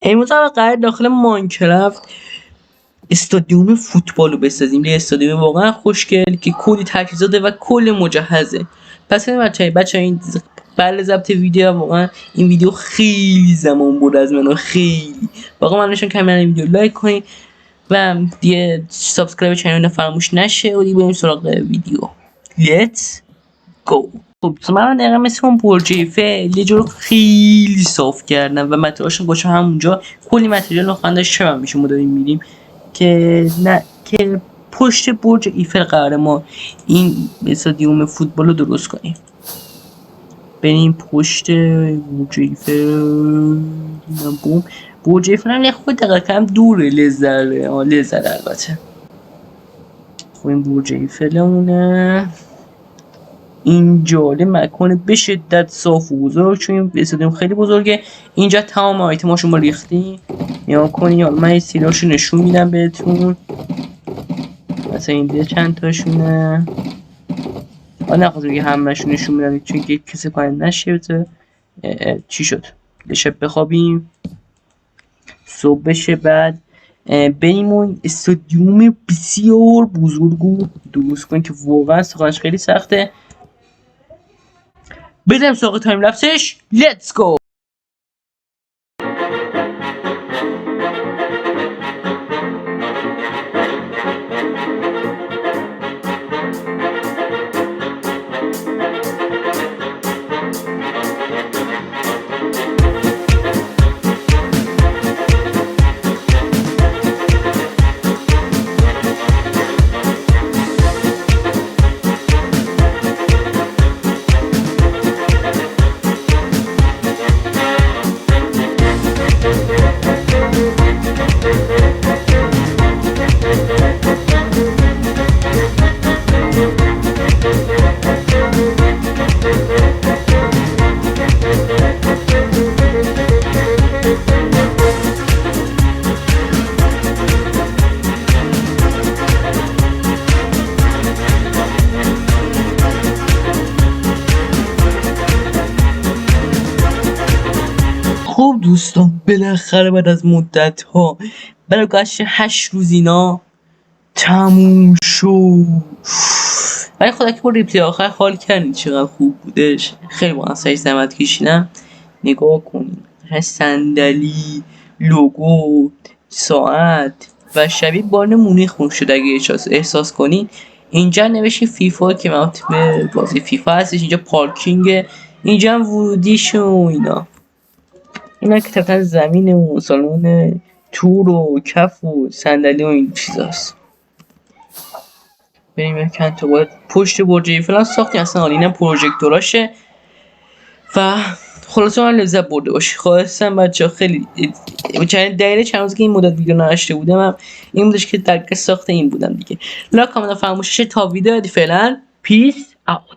امروز هم قرار داخل ماینکرافت استادیوم فوتبال رو بسازیم. یه استادیوم واقعا خوشگل که کلی تجهیزات و کل مجهزه. پس این بچه این بله ضبط ویدیو واقعا این ویدیو خیلی زمان برد از منو، خیلی واقعا من نشون که همین ویدیو لایک کنید و دیگه سابسکرایب چنل فراموش نشه و دیگه بریم سراغ ویدیو. لیتس گو. خب من دقیقا مثل اون برج ایفل یه جور خیلی صاف کردم و متریالاشو گوشم همونجا کلی متریال نخواهن داشت شبم میشه ما داریم میریم که نه که پشت برج ایفل قراره ما این استادیوم فوتبال رو درست کنیم. بریم پشت برج ایفل. بوم برج ایفل هم یه خود دقیقا کم دوره لزره البته. خب این برج ایفلمونه. اینجا مکان به شدت صاف و بزرگ چون این استادیوم خیلی بزرگه. اینجا تمام آیتماشو ما ریختیم. نیا کنی من این سیلاشو نشون میدم بهتون. مثلا اینجا چند تاشونه. نخواستم بگم همه‌شون نشون میدم چون که کسی پایین نشه. چی شد؟ شب بخوابیم صبح بشه بعد بریم اون استادیوم بسیار بزرگو درست کنیم که واقعا ساختنش خیلی سخته. بریم سراغ تایم لپسش. لیتس گو. خب دوستان بالاخره بعد از مدت ها برای گذشت 8 روز اینا تموم شد. ولی خدا که با ریپلی آخر حال کردید چقدر خوب بودش. خیلی با سعی زحمت کشیدم. نگاه کنید صندلی، لوگو، ساعت و شبیه بارن مونیخ شده. اگه احساس کنید اینجا نوشته فیفا که مربوط به بازی فیفا هستش. اینجا پارکینگ، اینجا هم ورودیش و اینا که طبقا زمین و سالن تور و کف و صندلی و این چیزاست. بریم یک چند تا باید پشت برج ایفل ساختیم اصلا حالا اینم پروژکتوراشه و خلاصه من لذت برده باشی. خواستم بچه ها خیلی دقیقه چند روز که این مدت ویدیو نشته بودم این بودش که درگاه ساخته این بودم دیگه. لایک کامنت فراموش نشه تا ویدیو بعدی. فعلا پیس اوت.